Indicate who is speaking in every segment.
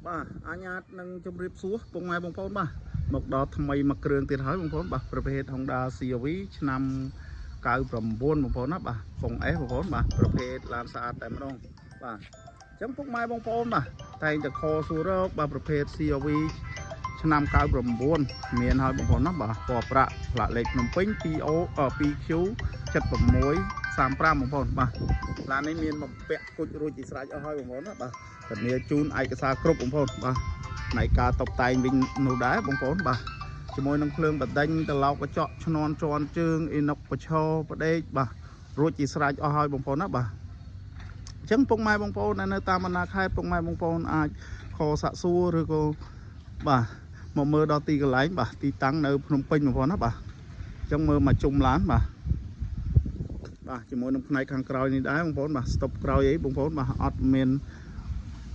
Speaker 1: បាទអាញាតនឹងជម្រាបសួរពុកម៉ែបងប្អូនបាទមកដល់ថ្មីមួយគ្រឿងទៀតហើយបងប្អូនបាទប្រភេទ Honda CR-V ឆ្នាំ99បងប្អូនណាបាទពង S បងប្អូនបាទប្រភេទឡានស្អាតតែម្ដងបាទអញ្ចឹងពុកម៉ែបងប្អូនបាទតែងតែខសួររកបាទប្រភេទ CR-V ឆ្នាំ99មានហើយបងប្អូនណាបាទពណ៌ប្រាក់ផ្លាកលេខភ្នំពេញ 2Q 7635បងប្អូនបាទឡាននេះមានបំពាក់គុជរួចជាស្រេចអស់ហើយបងប្អូនណាបាទធានាជូនឯកសារគ្រប់បងប្អូនបាទផ្នែកការតុបតែងវិញនោះដែរបងប្អូនបាទជាមួយនឹងភ្លើងបដិញត្រឡោកកញ្ចក់ឈ្នាន់ជាន់ជើងអ៊ីណុកបឆោបដេកបាទរួចជាស្រេចអស់ហើយបងប្អូនណាបាទអញ្ចឹងពុកម៉ែបងប្អូននៅតាមបណ្ដាខេត្តពុកម៉ែបងប្អូនអាចខសាក់សួរឬក៏បាទមកមើលដល់ទីកន្លែងបាទទីតាំងនៅភ្នំពេញបងប្អូនណាបាទអញ្ចឹងមើលមកជុំឡានបាទជាមួយនឹងផ្នែកខាងក្រោយនេះដែរបងប្អូនបាទស្តុបក្រោយអីបងប្អូនបាទអត់មាន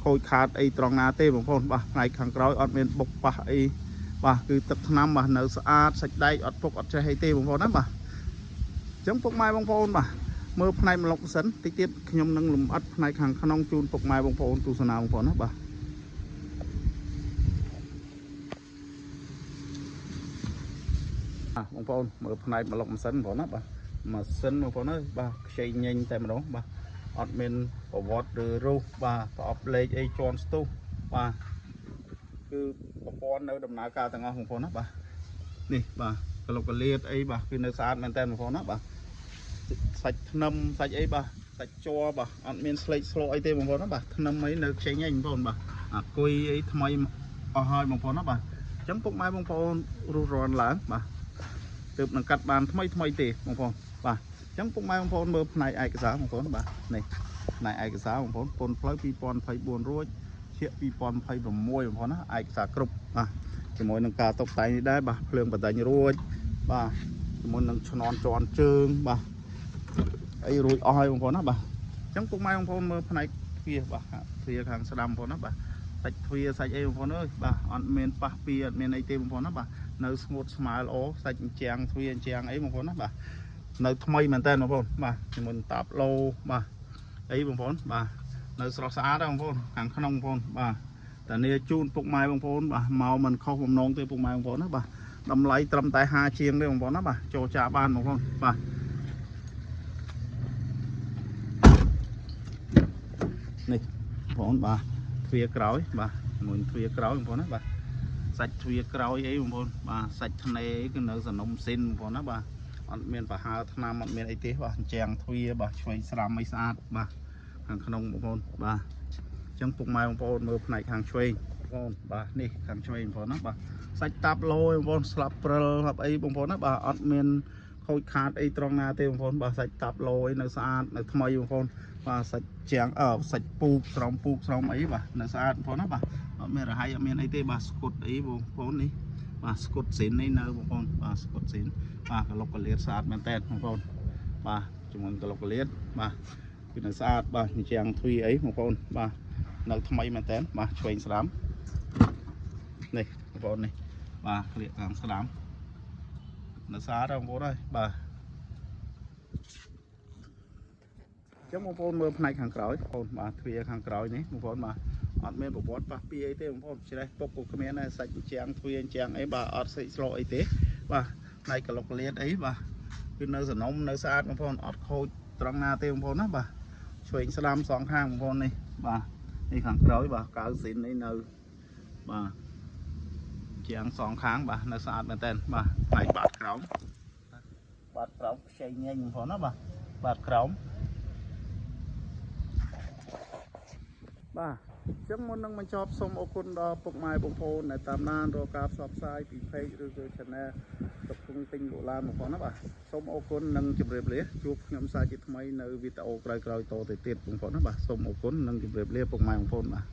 Speaker 1: ខូចខាតអីត្រង់ណាទេបងប្អូនបាទផ្នែកខាងក្រោយអត់មានបុកប៉ះអីបាទគឺទឹកថ្នាំបាទនៅស្អាតសាច់ដែកអត់ពុកអត់ចេះអីទេបងប្អូនណាបាទអញ្ចឹងពុកម៉ែបងប្អូនបាទមើលផ្នែកម៉្លុកសិនតិចទៀតខ្ញុំនឹងលម្អិតផ្នែកខាងក្នុងជូនពុកម៉ែបងប្អូនទស្សនាបងប្អូនណាបាទបងប្អូនមើលផ្នែកម៉្លុកម៉ាស៊ីនបងប្អូនណាបាទម៉ាស៊ីនបងប្អូនអើយបាទខ្ចីញញតែម្ដងបាទអត់មានប្រវត្តិឬរុសបាទប្រអប់លេខអីជាន់ស្ទុះបាទគឺប្រព័ន្ធនៅដំណើរការទាំងអស់បងប្អូនណាបាទនេះបាទកលុកកលៀតអីបាទគឺនៅស្អាតមែនតើបងប្អូនណាបាទសាច់ធ្នឹមសាច់អីបាទសាច់ជ័របាទអត់មានស្លេកស្លោអីទេបងប្អូនណាបាទធ្នឹមអីនៅខ្ចីញញបងប្អូនបាទអាគុយអីថ្មីអស់ហើយបងប្អូនណាបាទអញ្ចឹងពុកម៉ែបងប្អូនរស់រានឡើងបាទទើបនឹងកាត់បានថ្មីទេបងប្អូនបាទអញ្ចឹងពុកម៉ែបងប្អូនមើលផ្នែកឯកសារបងប្អូនបាទនេះផ្នែកឯកសារបងប្អូនពន្ធផ្លូវ2024រួចជា2026បងប្អូនណាឯកសារគ្រប់បាទជាមួយនឹងការតុបតែងនេះដែរបាទភ្លើងបដិញរួចបាទជាមួយនឹងឈ្នាន់ជាន់ជើងបាទអីរួចអស់ហើយបងប្អូនណាបាទអញ្ចឹងពុកម៉ែបងប្អូនមើលផ្នែកទ្វារបាទទ្វារខាងស្ដាំបងប្អូនណាបាទសាច់ទ្វារសាច់អីបងប្អូនអើយបាទអត់មានប៉ះពីអត់មានអីទេបងប្អូនណាបាទនៅស្ងួតស្មើល្អសាច់អញ្ចាំងទ្វារអញ្ចាំងអីបងប្អូនណាបាទនៅថ្មីមែនតើបងប្អូនបាទជាមួយតាប់ឡូបាទអីបងប្អូនបាទនៅស្រស់ស្អាតបងប្អូនខាងក្នុងបងប្អូនបាទតានេះជូនពុកម៉ែបងប្អូនបាទមកមិនខុសបំណងទេពុកម៉ែបងប្អូនណាបាទតម្លៃត្រឹមតែ50ជាងទេបងប្អូនណាបាទចូលចាបានបងប្អូនបាទនេះបងប្អូនបាទទ្វារក្រោយបាទមួយទ្វារក្រោយបងប្អូនណាបាទសាច់ទ្វារក្រោយអីបងប្អូនបាទសាច់ធ្នេគឺនៅសនំស៊ីនបងប្អូនណាបាទអត់មានប្រហើថ្នាំអត់មានអីទេបាទអញ្ចាំងទ្វារបាទឆ្វេងស្រាំអីស្អាតបាទខាងក្នុងបងប្អូនបាទអញ្ចឹងពុកម៉ែបងប្អូនមើលផ្នែកខាងឆ្វេងបងប្អូនបាទនេះខាងឆ្វេងបងប្អូនណាបាទសាច់តាប់ឡូបងប្អូនស្លាប់ព្រិលស្លាប់អីបងប្អូនណាបាទអត់មានខូចខាតអីត្រង់ណាទេបងប្អូនបាទសាច់តាប់ឡូអីនៅស្អាតនៅថ្មីបងប្អូនបាទសាច់ជាងសាច់ពូកស្រោមពូកស្រោមអីបាទនៅស្អាតបងប្អូនណាបាទអត់មានរហ័យអត់មានអីទេបាទស្គុតអីបងប្អូននេះបាទស្គុតស៊ីននេះនៅបងប្អូនបាទស្គុតស៊ីនបាទកលុកកលៀតស្អាតមែនតើបងប្អូនបាទជាមួយកលុកកលៀតបាទគឺនៅស្អាតបាទអញ្ចឹងទ្វីអីបងប្អូនបាទនៅថ្មីមែនតើបាទឆ្វេងស្ដាំនេះបងប្អូននេះបាទក្លៀកខាងស្ដាំនៅស្អាតបងប្អូនហើយបាទចឹងបងប្អូនមើលផ្នែកខាងក្រោយបងប្អូនបាទទ្វារខាងក្រោយនេះបងប្អូនបាទអត់មានប្រវត្តិប៉ះពីអីទេបងប្អូនច្រេះពុកក៏គ្មានដែរសាច់អញ្ចាំងទ្វារអញ្ចាំងអីបាទអត់សេកស្លោអីទេបាទផ្នែកកលុកកលៀតអីបាទគឺនៅសនំនៅស្អាតបងប្អូនអត់ខូចត្រង់ណាទេបងប្អូនណាបាទឆ្វេងស្ដាំសងខាងបងប្អូននេះបាទនេះខាងក្រោយបាទកៅស៊ីននេះនៅបាទជាងសងខាងបាទនៅស្អាតមែនតើបាទផ្នែកបាតក្រោមខ្ចីញញបងប្អូនណាបាទបាតក្រោមបាទអញ្ចឹងមុននឹងបញ្ចប់សូមអរគុណដល់ពុកម៉ែបងប្អូនដែលតាមដានរកការផ្សព្វផ្សាយពី page ឬក៏ channel ទឹកពុងទិញលក់ឡានបងប្អូនណាបាទសូមអរគុណនិងជម្រាបលាជួបខ្ញុំសាជាថ្មីនៅវីដេអូក្រោយៗតទៅទៀតបងប្អូនណាបាទសូមអរគុណនិងជម្រាបលាពុកម៉ែបងប្អូនបាទ